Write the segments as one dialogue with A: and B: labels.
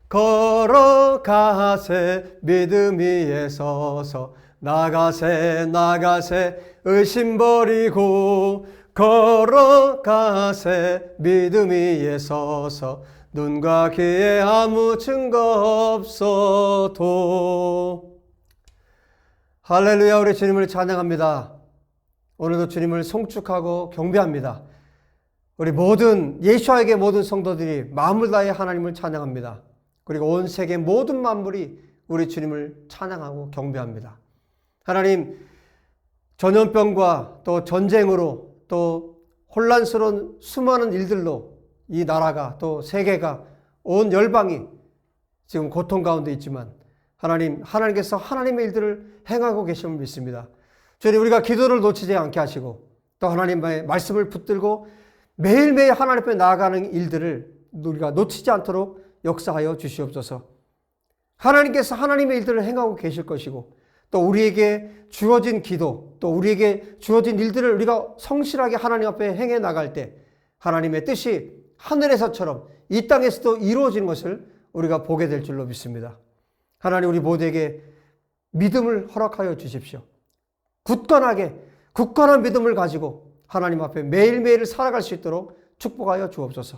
A: 걸어가세 믿음 위에 서서 나가세 의심 버리고 걸어가세 믿음 위에 서서 눈과 귀에 아무 증거 없어도. 할렐루야. 우리 주님을 찬양합니다. 오늘도 주님을 송축하고 경배합니다. 우리 모든 예수와에게 모든 성도들이 마음을 다해 하나님을 찬양합니다. 그리고 온 세계 모든 만물이 우리 주님을 찬양하고 경배합니다. 하나님, 전염병과 또 전쟁으로 또 혼란스러운 수많은 일들로 이 나라가 또 세계가 온 열방이 지금 고통 가운데 있지만 하나님께서 하나님의 일들을 행하고 계심을 믿습니다. 주님, 우리가 기도를 놓치지 않게 하시고 또 하나님의 말씀을 붙들고 매일매일 하나님 앞에 나아가는 일들을 우리가 놓치지 않도록 역사하여 주시옵소서. 하나님께서 하나님의 일들을 행하고 계실 것이고 또 우리에게 주어진 기도, 또 우리에게 주어진 일들을 우리가 성실하게 하나님 앞에 행해 나갈 때 하나님의 뜻이 하늘에서처럼 이 땅에서도 이루어지는 것을 우리가 보게 될 줄로 믿습니다. 하나님, 우리 모두에게 믿음을 허락하여 주십시오. 굳건한 믿음을 가지고 하나님 앞에 매일매일 살아갈 수 있도록 축복하여 주옵소서.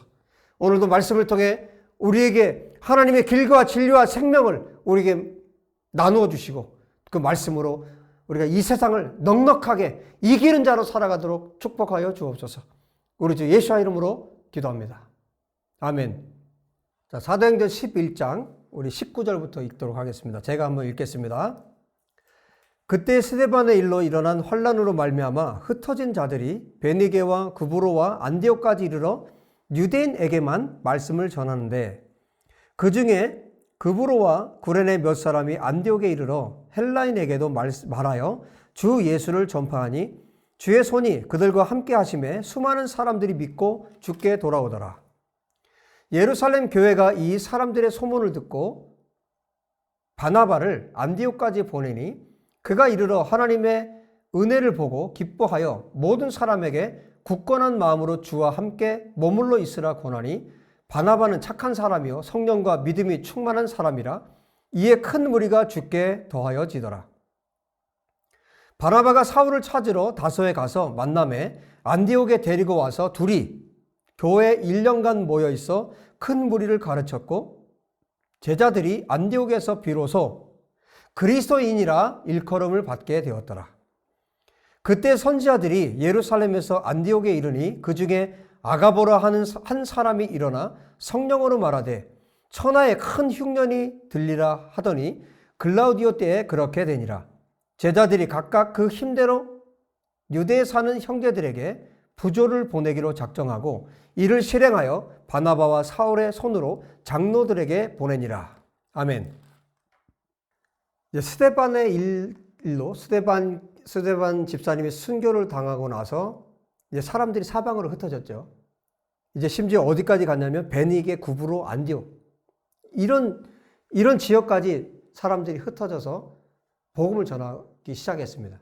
A: 오늘도 말씀을 통해 우리에게 하나님의 길과 진리와 생명을 우리에게 나누어 주시고 그 말씀으로 우리가 이 세상을 넉넉하게 이기는 자로 살아가도록 축복하여 주옵소서. 우리 주 예수와 이름으로 기도합니다. 아멘. 자, 사도행전 11장 우리 19절부터 읽도록 하겠습니다. 제가 한번 읽겠습니다. 그때 스데반의 일로 일어난 환란으로 말미암아 흩어진 자들이 베니게와 구브로와 안디옥까지 이르러 유대인에게만 말씀을 전하는데 그 중에 구브로와 구레네 몇 사람이 안디옥에 이르러 헬라인에게도 말하여 주 예수를 전파하니 주의 손이 그들과 함께 하심에 수많은 사람들이 믿고 주께 돌아오더라. 예루살렘 교회가 이 사람들의 소문을 듣고 바나바를 안디옥까지 보내니 그가 이르러 하나님의 은혜를 보고 기뻐하여 모든 사람에게 굳건한 마음으로 주와 함께 머물러 있으라 권하니 바나바는 착한 사람이요 성령과 믿음이 충만한 사람이라 이에 큰 무리가 주께 더하여지더라. 바나바가 사울을 찾으러 다소에 가서 만남에 안디옥에 데리고 와서 둘이 교회에 1년간 모여 있어 큰 무리를 가르쳤고 제자들이 안디옥에서 비로소 그리스도인이라 일컬음을 받게 되었더라. 그때 선지자들이 예루살렘에서 안디옥에 이르니 그 중에 아가보라 하는 한 사람이 일어나 성령으로 말하되 천하에 큰 흉년이 들리라 하더니 글라우디오 때에 그렇게 되니라. 제자들이 각각 그 힘대로 유대에 사는 형제들에게 부조를 보내기로 작정하고 이를 실행하여 바나바와 사울의 손으로 장로들에게 보내니라. 아멘. 스데반의 일로 스데반 집사님이 순교를 당하고 나서 이제 사람들이 사방으로 흩어졌죠. 이제 심지어 어디까지 갔냐면 베니게, 구브로, 안디옥 이런 지역까지 사람들이 흩어져서 복음을 전하기 시작했습니다.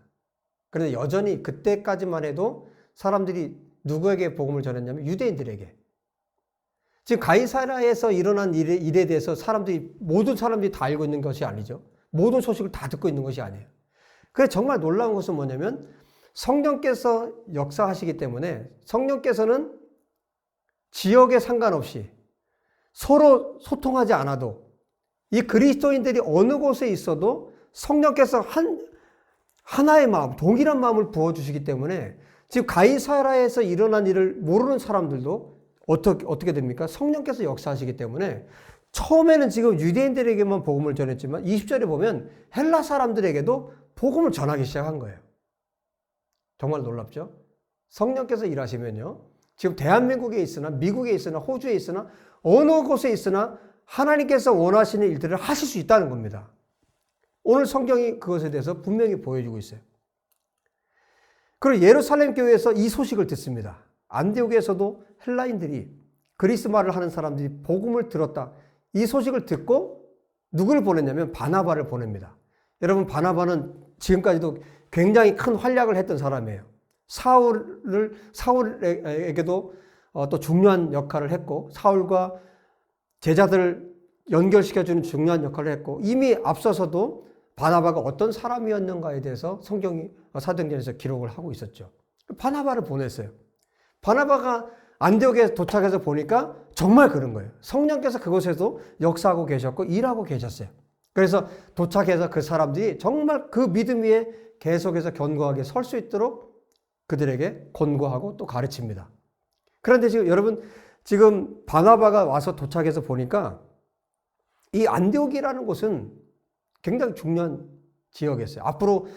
A: 그런데 여전히 그때까지만 해도 사람들이 누구에게 복음을 전했냐면 유대인들에게. 지금 가이사랴에서 일어난 일에 대해서 모든 사람들이 다 알고 있는 것이 아니죠. 모든 소식을 다 듣고 있는 것이 아니에요. 그래서 정말 놀라운 것은 뭐냐면 성령께서 역사하시기 때문에 성령께서는 지역에 상관없이 서로 소통하지 않아도 이 그리스도인들이 어느 곳에 있어도 성령께서 하나의 마음, 동일한 마음을 부어주시기 때문에 지금 가이사랴에서 일어난 일을 모르는 사람들도 어떻게 됩니까? 성령께서 역사하시기 때문에 처음에는 지금 유대인들에게만 복음을 전했지만 20절에 보면 헬라 사람들에게도 복음을 전하기 시작한 거예요. 정말 놀랍죠? 성령께서 일하시면요. 지금 대한민국에 있으나 미국에 있으나 호주에 있으나 어느 곳에 있으나 하나님께서 원하시는 일들을 하실 수 있다는 겁니다. 오늘 성경이 그것에 대해서 분명히 보여주고 있어요. 그리고 예루살렘 교회에서 이 소식을 듣습니다. 안디옥에서도 헬라인들이 그리스 말을 하는 사람들이 복음을 들었다. 이 소식을 듣고 누구를 보냈냐면 바나바를 보냅니다. 여러분, 바나바는 지금까지도 굉장히 큰 활약을 했던 사람이에요. 사울에게도 또 중요한 역할을 했고 사울과 제자들을 연결시켜주는 중요한 역할을 했고, 이미 앞서서도 바나바가 어떤 사람이었는가에 대해서 성경이 사도행전에서 기록을 하고 있었죠. 바나바를 보냈어요. 바나바가 안디옥에 도착해서 보니까 정말 그런 거예요. 성령께서 그곳에도 역사하고 계셨고 일하고 계셨어요. 그래서 도착해서 그 사람들이 정말 그 믿음 위에 계속해서 견고하게 설 수 있도록 그들에게 권고하고 또 가르칩니다. 그런데 지금 여러분, 지금 바나바가 와서 도착해서 보니까 이 안디옥이라는 곳은 굉장히 중요한 지역이었어요. 앞으로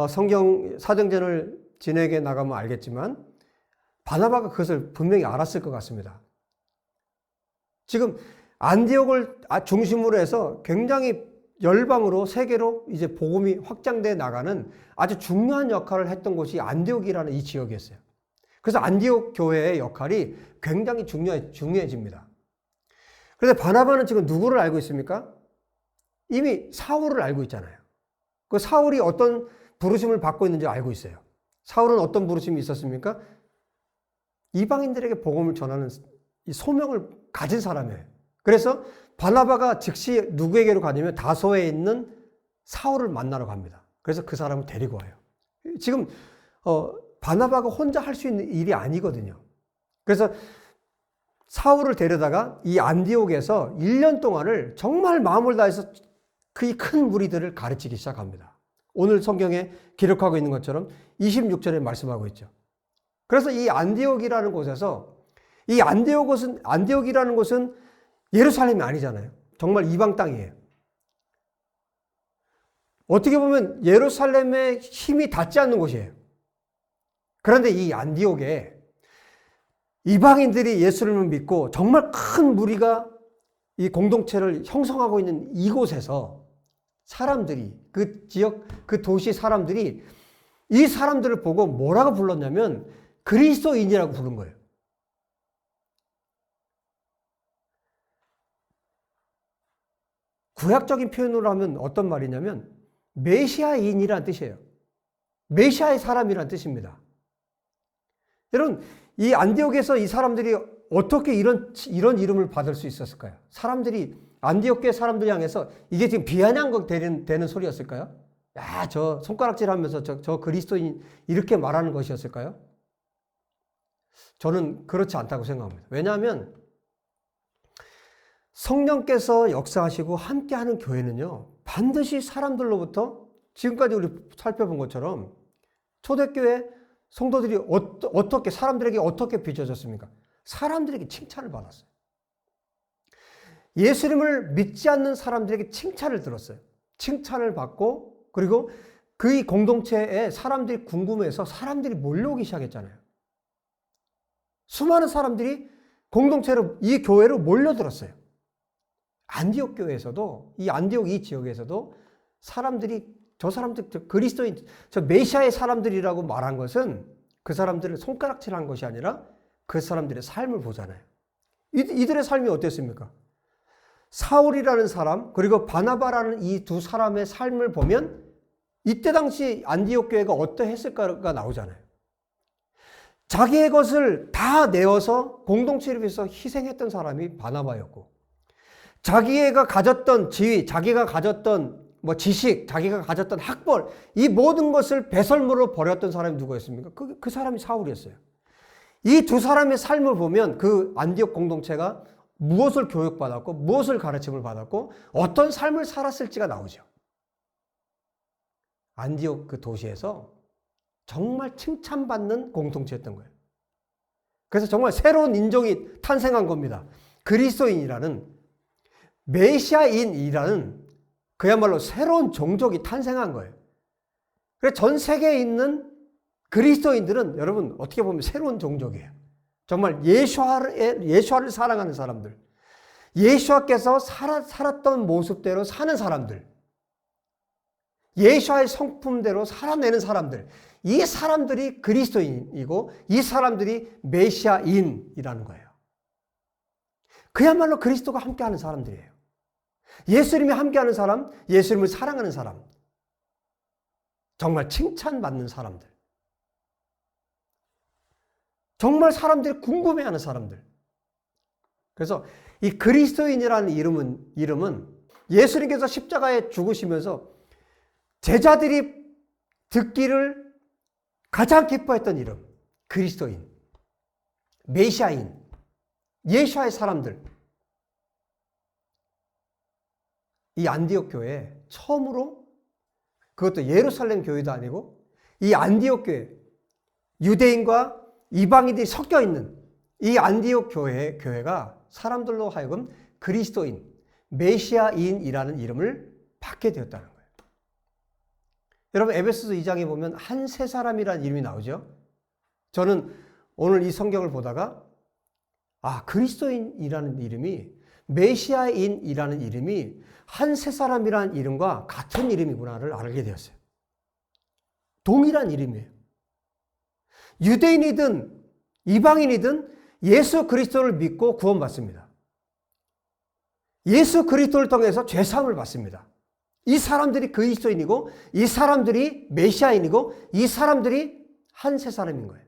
A: 성경 사도행전을 진행해 나가면 알겠지만 바나바가 그것을 분명히 알았을 것 같습니다. 지금 안디옥을 중심으로 해서 굉장히 열방으로 세계로 이제 복음이 확장돼 나가는 아주 중요한 역할을 했던 곳이 안디옥이라는 이 지역이었어요. 그래서 안디옥 교회의 역할이 굉장히 중요해집니다. 그런데 바나바는 지금 누구를 알고 있습니까? 이미 사울을 알고 있잖아요. 그 사울이 어떤 부르심을 받고 있는지 알고 있어요. 사울은 어떤 부르심이 있었습니까? 이방인들에게 복음을 전하는 이 소명을 가진 사람이에요. 그래서 바나바가 즉시 누구에게로 가냐면 다소에 있는 사울을 만나러 갑니다. 그래서 그 사람을 데리고 와요. 지금 바나바가 혼자 할 수 있는 일이 아니거든요. 그래서 사울을 데려다가 이 안디옥에서 1년 동안을 정말 마음을 다해서 그 큰 무리들을 가르치기 시작합니다. 오늘 성경에 기록하고 있는 것처럼 26절에 말씀하고 있죠. 그래서 이 안디옥이라는 곳에서 이 안디옥이라는 곳은 예루살렘이 아니잖아요. 정말 이방 땅이에요. 어떻게 보면 예루살렘의 힘이 닿지 않는 곳이에요. 그런데 이 안디옥에 이방인들이 예수를 믿고 정말 큰 무리가 이 공동체를 형성하고 있는 이곳에서 사람들이, 그 지역, 그 도시 사람들이 이 사람들을 보고 뭐라고 불렀냐면 그리스도인이라고 부른 거예요. 구약적인 표현으로 하면 어떤 말이냐면 메시아인이라는 뜻이에요. 메시아의 사람이라는 뜻입니다. 여러분, 이 안디옥에서 이 사람들이 어떻게 이런 이름을 받을 수 있었을까요? 사람들이 안디옥 교회 사람들 향해서 이게 지금 비아냥 되는 소리였을까요? 야, 저 손가락질 하면서 저 그리스도인 이렇게 말하는 것이었을까요? 저는 그렇지 않다고 생각합니다. 왜냐하면 성령께서 역사하시고 함께하는 교회는요, 반드시 사람들로부터 지금까지 우리 살펴본 것처럼 초대교회 성도들이 어떻게 사람들에게 어떻게 빚어졌습니까? 사람들에게 칭찬을 받았어요. 예수님을 믿지 않는 사람들에게 칭찬을 들었어요. 칭찬을 받고, 그리고 그 공동체에 사람들이 궁금해서 사람들이 몰려오기 시작했잖아요. 수많은 사람들이 공동체로 이 교회로 몰려들었어요. 안디옥 교회에서도, 이 안디옥 이 지역에서도 사람들이, 저 사람들, 저 그리스도인, 저 메시아의 사람들이라고 말한 것은 그 사람들을 손가락질한 것이 아니라 그 사람들의 삶을 보잖아요. 이들의 삶이 어땠습니까? 사울이라는 사람, 그리고 바나바라는 이 두 사람의 삶을 보면 이때 당시 안디옥 교회가 어떠했을까가 나오잖아요. 자기의 것을 다 내어서 공동체를 위해서 희생했던 사람이 바나바였고, 자기가 가졌던 지위, 자기가 가졌던 지식, 자기가 가졌던 학벌, 이 모든 것을 배설물로 버렸던 사람이 누구였습니까? 그 사람이 사울이었어요. 이 두 사람의 삶을 보면 그 안디옥 공동체가 무엇을 교육받았고, 무엇을 가르침을 받았고, 어떤 삶을 살았을지가 나오죠. 안디옥 그 도시에서 정말 칭찬받는 공동체였던 거예요. 그래서 정말 새로운 인종이 탄생한 겁니다. 그리스도인이라는, 메시아인이라는 그야말로 새로운 종족이 탄생한 거예요. 그래서 전 세계에 있는 그리스도인들은 여러분 어떻게 보면 새로운 종족이에요. 정말 예수와를 사랑하는 사람들, 예수와께서 살았던 모습대로 사는 사람들, 예수와의 성품대로 살아내는 사람들, 이 사람들이 그리스도인이고 이 사람들이 메시아인이라는 거예요. 그야말로 그리스도가 함께하는 사람들이에요. 예수님이 함께하는 사람, 예수님을 사랑하는 사람, 정말 칭찬받는 사람들, 정말 사람들이 궁금해하는 사람들. 그래서 이 그리스도인이라는 이름은 예수님께서 십자가에 죽으시면서 제자들이 듣기를 가장 기뻐했던 이름, 그리스도인, 메시아인, 예수와의 사람들. 이 안디옥 교회에 처음으로, 그것도 예루살렘 교회도 아니고 이 안디옥 교회, 유대인과 이방인들이 섞여 있는 이 안디옥 교회가 사람들로 하여금 그리스도인, 메시아인이라는 이름을 받게 되었다는 거예요. 여러분, 에베소서 2장에 보면 한 세 사람이라는 이름이 나오죠. 저는 오늘 이 성경을 보다가 그리스도인이라는 이름이, 메시아인이라는 이름이 한 세 사람이라는 이름과 같은 이름이구나를 알게 되었어요. 동일한 이름이에요. 유대인이든 이방인이든 예수 그리스도를 믿고 구원받습니다. 예수 그리스도를 통해서 죄사함을 받습니다. 이 사람들이 그리스도인이고, 이 사람들이 메시아인이고, 이 사람들이 한 세 사람인 거예요.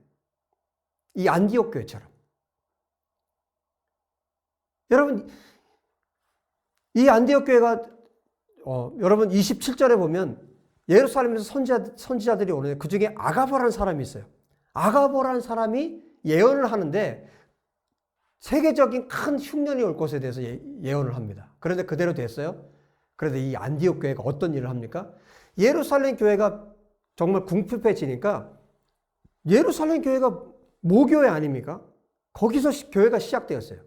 A: 이 안디옥 교회처럼. 여러분, 이 안디옥 교회가 여러분 27절에 보면 예루살렘에서 선지자들이 오는데 그 중에 아가보라는 사람이 있어요. 아가보라는 사람이 예언을 하는데 세계적인 큰 흉년이 올 것에 대해서 예언을 합니다. 그런데 그대로 됐어요. 그런데 이 안디옥 교회가 어떤 일을 합니까? 예루살렘 교회가 정말 궁핍해지니까 예루살렘 교회가 모교회 아닙니까? 거기서 교회가 시작되었어요.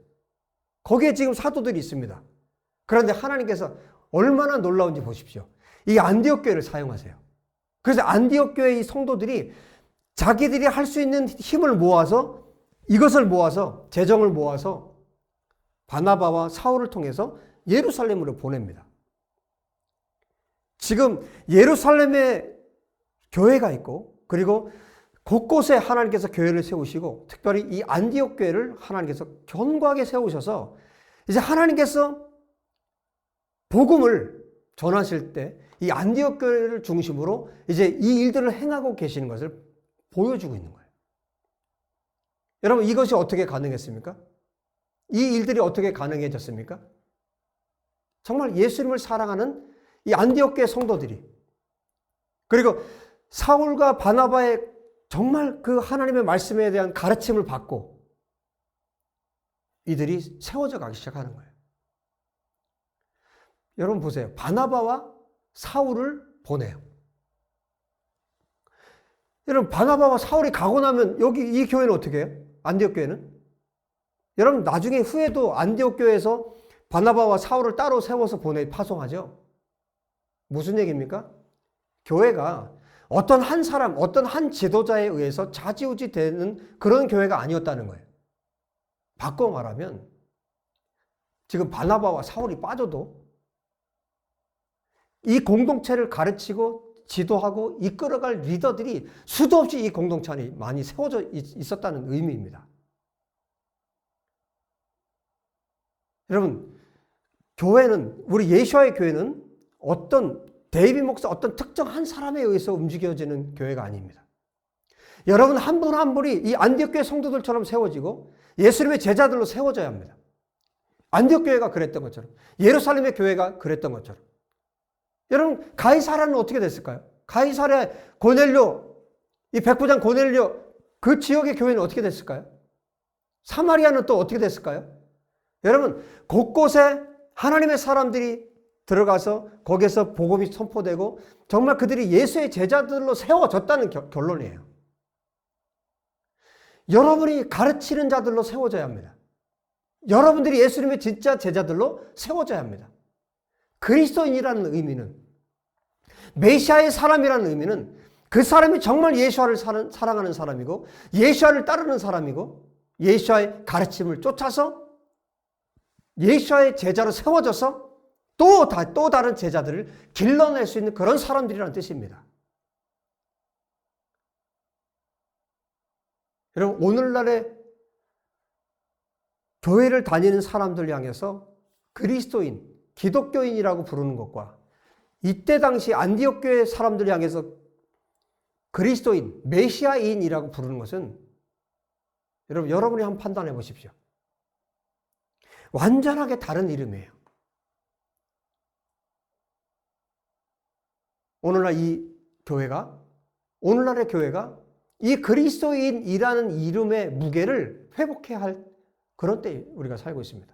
A: 거기에 지금 사도들이 있습니다. 그런데 하나님께서 얼마나 놀라운지 보십시오. 이 안디옥 교회를 사용하세요. 그래서 안디옥 교회 이 성도들이 자기들이 할 수 있는 힘을 모아서, 이것을 모아서, 재정을 모아서 바나바와 사울을 통해서 예루살렘으로 보냅니다. 지금 예루살렘에 교회가 있고, 그리고 곳곳에 하나님께서 교회를 세우시고, 특별히 이 안디옥 교회를 하나님께서 견고하게 세우셔서 이제 하나님께서 복음을 전하실 때 이 안디옥 교회를 중심으로 이제 이 일들을 행하고 계시는 것을 보여주고 있는 거예요. 여러분, 이것이 어떻게 가능했습니까? 이 일들이 어떻게 가능해졌습니까? 정말 예수님을 사랑하는 이 안디옥 교회 성도들이, 그리고 사울과 바나바의 정말 그 하나님의 말씀에 대한 가르침을 받고 이들이 세워져 가기 시작하는 거예요. 여러분 보세요. 바나바와 사울을 보내요. 여러분, 바나바와 사울이 가고 나면 여기 이 교회는 어떻게 해요? 안디옥 교회는? 여러분, 나중에 후에도 안디옥 교회에서 바나바와 사울을 따로 세워서 파송하죠. 무슨 얘기입니까? 교회가 어떤 한 사람, 어떤 한 지도자에 의해서 좌지우지 되는 그런 교회가 아니었다는 거예요. 바꿔 말하면 지금 바나바와 사울이 빠져도 이 공동체를 가르치고 지도하고 이끌어갈 리더들이 수도 없이 이 공동체 안에 많이 세워져 있었다는 의미입니다. 여러분, 교회는, 우리 예수와의 교회는 어떤 데이빗 목사, 어떤 특정한 사람에 의해서 움직여지는 교회가 아닙니다. 여러분 한 분 한 분이 이 안디옥 교회 성도들처럼 세워지고 예수님의 제자들로 세워져야 합니다. 안디옥 교회가 그랬던 것처럼, 예루살렘의 교회가 그랬던 것처럼. 여러분, 가이사랴는 어떻게 됐을까요? 가이사랴 고넬료, 이 백부장 고넬료, 그 지역의 교회는 어떻게 됐을까요? 사마리아는 또 어떻게 됐을까요? 여러분, 곳곳에 하나님의 사람들이 들어가서 거기에서 복음이 선포되고 정말 그들이 예수의 제자들로 세워졌다는 결론이에요. 여러분이 가르치는 자들로 세워져야 합니다. 여러분들이 예수님의 진짜 제자들로 세워져야 합니다. 그리스도인이라는 의미는, 메시아의 사람이라는 의미는 그 사람이 정말 예수와를 사랑하는 사람이고, 예수와를 따르는 사람이고, 예수와의 가르침을 쫓아서 예수와의 제자로 세워져서 또 다른 제자들을 길러낼 수 있는 그런 사람들이라는 뜻입니다. 여러분, 오늘날의 교회를 다니는 사람들 향해서 그리스도인, 기독교인이라고 부르는 것과 이때 당시 안디옥 교회 사람들 향해서 그리스도인, 메시아인이라고 부르는 것은 여러분이 한번 판단해 보십시오. 완전하게 다른 이름이에요. 오늘날의 교회가 이 그리스도인이라는 이름의 무게를 회복해야 할 그런 때에 우리가 살고 있습니다.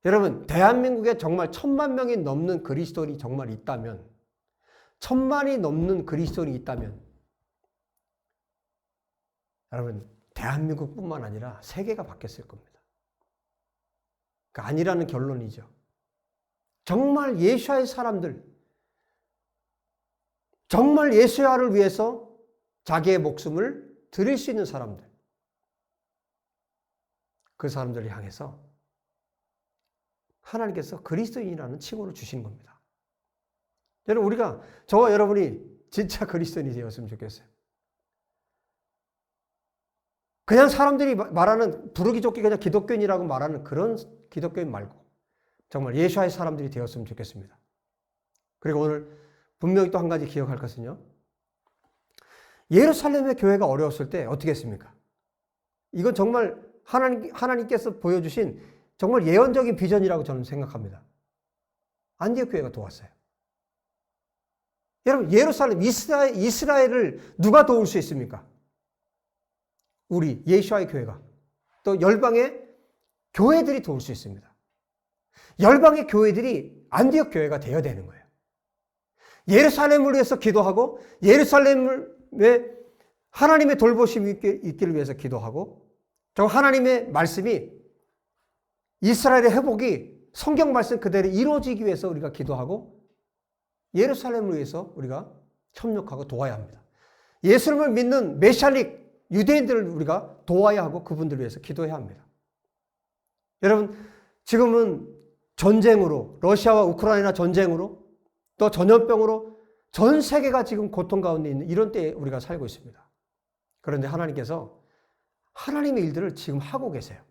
A: 여러분, 대한민국에 정말 1000만 명이 넘는 그리스도인이 정말 있다면, 1000만이 넘는 그리스도인이 있다면, 여러분, 대한민국뿐만 아니라 세계가 바뀌었을 겁니다. 그러니까 아니라는 결론이죠. 정말 예수와의 사람들, 정말 예수와를 위해서 자기의 목숨을 드릴 수 있는 사람들, 그 사람들을 향해서 하나님께서 그리스도인이라는 칭호를 주신 겁니다. 여러분, 저와 여러분이 진짜 그리스도인이 되었으면 좋겠어요. 그냥 사람들이 말하는, 부르기 좋게 그냥 기독교인이라고 말하는 그런 기독교인 말고 정말 예수와의 사람들이 되었으면 좋겠습니다. 그리고 오늘 분명히 또 한 가지 기억할 것은요, 예루살렘의 교회가 어려웠을 때 어떻게 했습니까? 이건 정말 하나님께서 보여주신 정말 예언적인 비전이라고 저는 생각합니다. 안디옥 교회가 도왔어요. 여러분, 예루살렘, 이스라엘을 누가 도울 수 있습니까? 우리 예수와의 교회가. 또 열방의 교회들이 도울 수 있습니다. 열방의 교회들이 안디옥 교회가 되어야 되는 거예요. 예루살렘을 위해서 기도하고, 예루살렘에 하나님의 돌보심이 있기를 위해서 기도하고, 저 하나님의 말씀이, 이스라엘의 회복이 성경 말씀 그대로 이루어지기 위해서 우리가 기도하고, 예루살렘을 위해서 우리가 협력하고 도와야 합니다. 예수님을 믿는 메시아닉 유대인들을 우리가 도와야 하고, 그분들을 위해서 기도해야 합니다. 여러분, 지금은 전쟁으로, 러시아와 우크라이나 전쟁으로, 또 전염병으로 전 세계가 지금 고통 가운데 있는 이런 때에 우리가 살고 있습니다. 그런데 하나님께서 하나님의 일들을 지금 하고 계세요.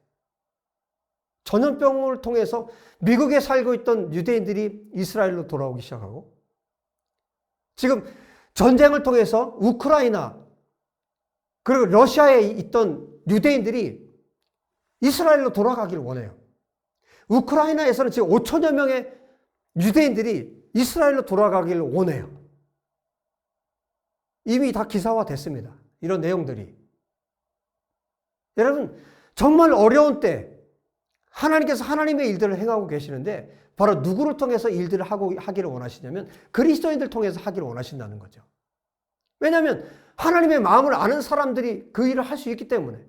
A: 전염병을 통해서 미국에 살고 있던 유대인들이 이스라엘로 돌아오기 시작하고, 지금 전쟁을 통해서 우크라이나 그리고 러시아에 있던 유대인들이 이스라엘로 돌아가기를 원해요. 우크라이나에서는 지금 5천여 명의 유대인들이 이스라엘로 돌아가기를 원해요. 이미 다 기사화됐습니다. 이런 내용들이. 여러분, 정말 어려운 때 하나님께서 하나님의 일들을 행하고 계시는데, 바로 누구를 통해서 일들을 하기를 원하시냐면 그리스도인들 통해서 하기를 원하신다는 거죠. 왜냐하면 하나님의 마음을 아는 사람들이 그 일을 할 수 있기 때문에.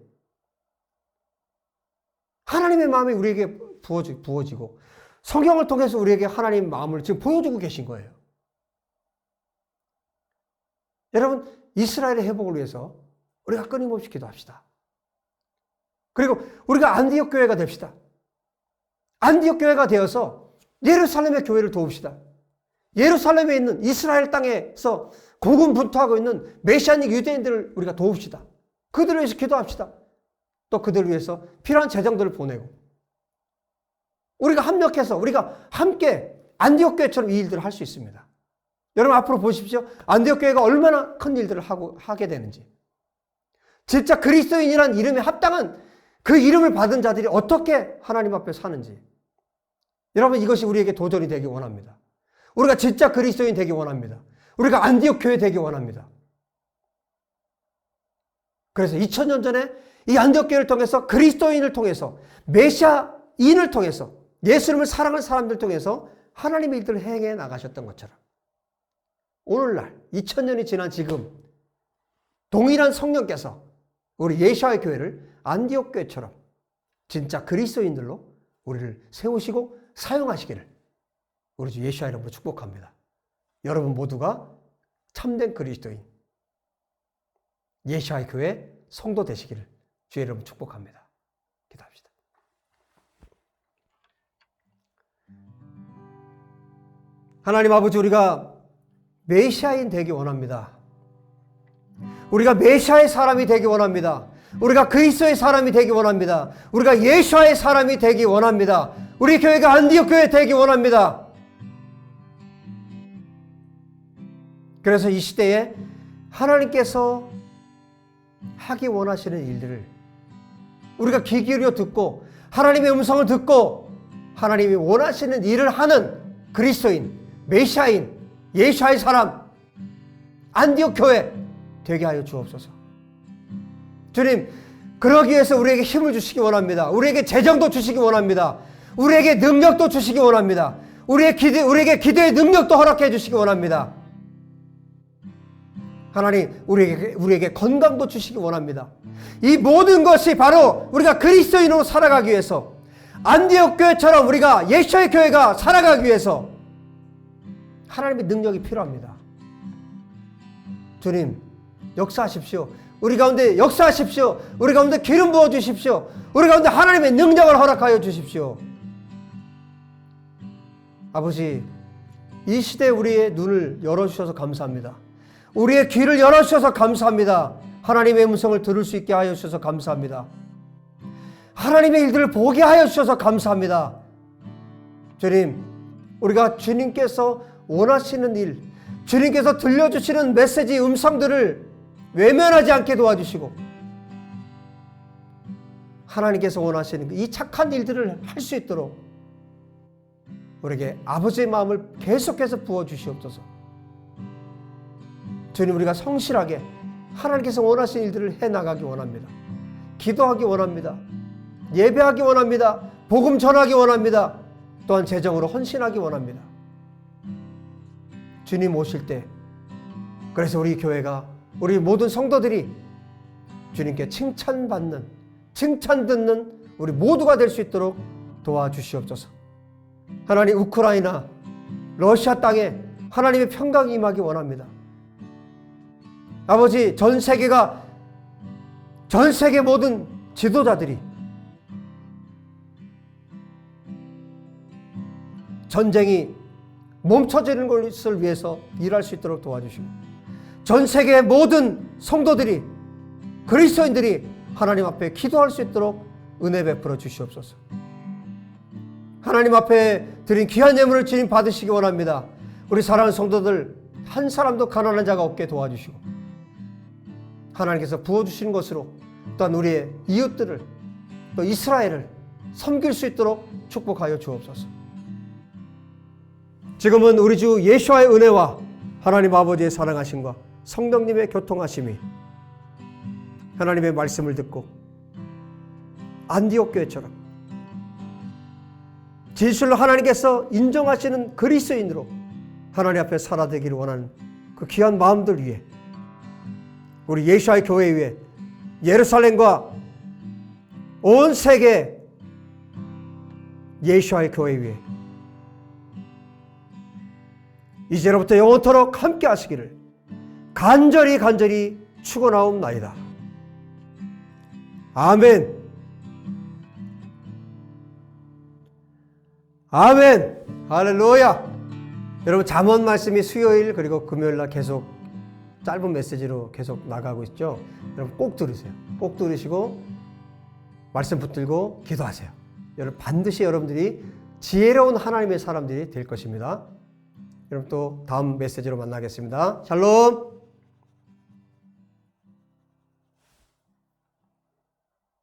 A: 하나님의 마음이 우리에게 부어지고 성경을 통해서 우리에게 하나님의 마음을 지금 보여주고 계신 거예요. 여러분, 이스라엘의 회복을 위해서 우리가 끊임없이 기도합시다. 그리고 우리가 안디옥 교회가 됩시다. 안디옥 교회가 되어서 예루살렘의 교회를 도웁시다. 예루살렘에 있는 이스라엘 땅에서 고군분투하고 있는 메시아닉 유대인들을 우리가 도웁시다. 그들을 위해서 기도합시다. 또 그들을 위해서 필요한 재정들을 보내고, 우리가 합력해서 우리가 함께 안디옥 교회처럼 이 일들을 할 수 있습니다. 여러분, 앞으로 보십시오. 안디옥 교회가 얼마나 큰 일들을 하게 되는지. 진짜 그리스도인이라는 이름에 합당한 그 이름을 받은 자들이 어떻게 하나님 앞에 사는지. 여러분, 이것이 우리에게 도전이 되기 원합니다. 우리가 진짜 그리스도인 되기 원합니다. 우리가 안디옥 교회 되기 원합니다. 그래서 2000년 전에 이 안디옥 교회를 통해서, 그리스도인을 통해서, 메시아인을 통해서, 예수님을 사랑하는 사람들 통해서 하나님의 일들을 행해 나가셨던 것처럼, 오늘날 2000년이 지난 지금 동일한 성령께서 우리 예수와의 교회를 안디옥 교회처럼 진짜 그리스도인들로 우리를 세우시고 사용하시기를 우리 주 예수와 이름으로 축복합니다. 여러분 모두가 참된 그리스도인, 예수와의 교회 성도 되시기를 주의 이름으로 축복합니다. 기도합시다. 하나님 아버지, 우리가 메시아인 되기 원합니다. 우리가 메시아의 사람이 되기 원합니다. 우리가 그리스도의 사람이 되기 원합니다. 우리가 예수와의 사람이 되기 원합니다. 우리 교회가 안디옥 교회 되기 원합니다. 그래서 이 시대에 하나님께서 하기 원하시는 일들을 우리가 귀 기울여 듣고 하나님의 음성을 듣고 하나님이 원하시는 일을 하는 그리스도인, 메시아인, 예수의 사람, 안디옥 교회 되게 하여 주옵소서. 주님, 그러기 위해서 우리에게 힘을 주시기 원합니다. 우리에게 재정도 주시기 원합니다. 우리에게 능력도 주시기 원합니다. 우리에게 기도의 능력도 허락해 주시기 원합니다. 하나님, 우리에게 건강도 주시기 원합니다. 이 모든 것이 바로 우리가 그리스도인으로 살아가기 위해서, 안디옥 교회처럼 우리가 예수의 교회가 살아가기 위해서 하나님의 능력이 필요합니다. 주님, 역사하십시오. 우리 가운데 역사하십시오. 우리 가운데 기름 부어 주십시오. 우리 가운데 하나님의 능력을 허락하여 주십시오. 아버지, 이 시대에 우리의 눈을 열어주셔서 감사합니다. 우리의 귀를 열어주셔서 감사합니다. 하나님의 음성을 들을 수 있게 하여 주셔서 감사합니다. 하나님의 일들을 보게 하여 주셔서 감사합니다. 주님, 우리가 주님께서 원하시는 일, 주님께서 들려주시는 메시지 음성들을 외면하지 않게 도와주시고, 하나님께서 원하시는 이 착한 일들을 할 수 있도록 우리에게 아버지의 마음을 계속해서 부어주시옵소서. 주님, 우리가 성실하게 하나님께서 원하시는 일들을 해나가기 원합니다. 기도하기 원합니다. 예배하기 원합니다. 복음 전하기 원합니다. 또한 재정으로 헌신하기 원합니다. 주님 오실 때, 그래서 우리 교회가, 우리 모든 성도들이 주님께 칭찬받는, 칭찬 듣는 우리 모두가 될 수 있도록 도와주시옵소서. 하나님, 우크라이나, 러시아 땅에 하나님의 평강이 임하기 원합니다. 아버지, 전 세계 모든 지도자들이 전쟁이 멈춰지는 것을 위해서 일할 수 있도록 도와주시고, 전 세계의 모든 성도들이, 그리스도인들이 하나님 앞에 기도할 수 있도록 은혜 베풀어 주시옵소서. 하나님 앞에 드린 귀한 예물을 주님 받으시기 원합니다. 우리 사랑하는 성도들 한 사람도 가난한 자가 없게 도와주시고, 하나님께서 부어주시는 것으로 또한 우리의 이웃들을, 또 이스라엘을 섬길 수 있도록 축복하여 주옵소서. 지금은 우리 주 예수와의 은혜와 하나님 아버지의 사랑하심과 성령님의 교통하심이 하나님의 말씀을 듣고 안디옥 교회처럼 진실로 하나님께서 인정하시는 그리스도인으로 하나님 앞에 살아되기를 원하는 그 귀한 마음들 위해, 우리 예수와의 교회 위에, 예루살렘과 온 세계 예수와의 교회 위에 이제로부터 영원토록 함께 하시기를 간절히 축원하옵나이다. 아멘. 아멘. 할렐루야. 여러분, 잠언 말씀이 수요일 그리고 금요일날 계속 짧은 메시지로 계속 나가고 있죠. 여러분 꼭 들으세요. 꼭 들으시고 말씀 붙들고 기도하세요. 여러분, 반드시 여러분들이 지혜로운 하나님의 사람들이 될 것입니다. 여러분, 또 다음 메시지로 만나겠습니다. 샬롬.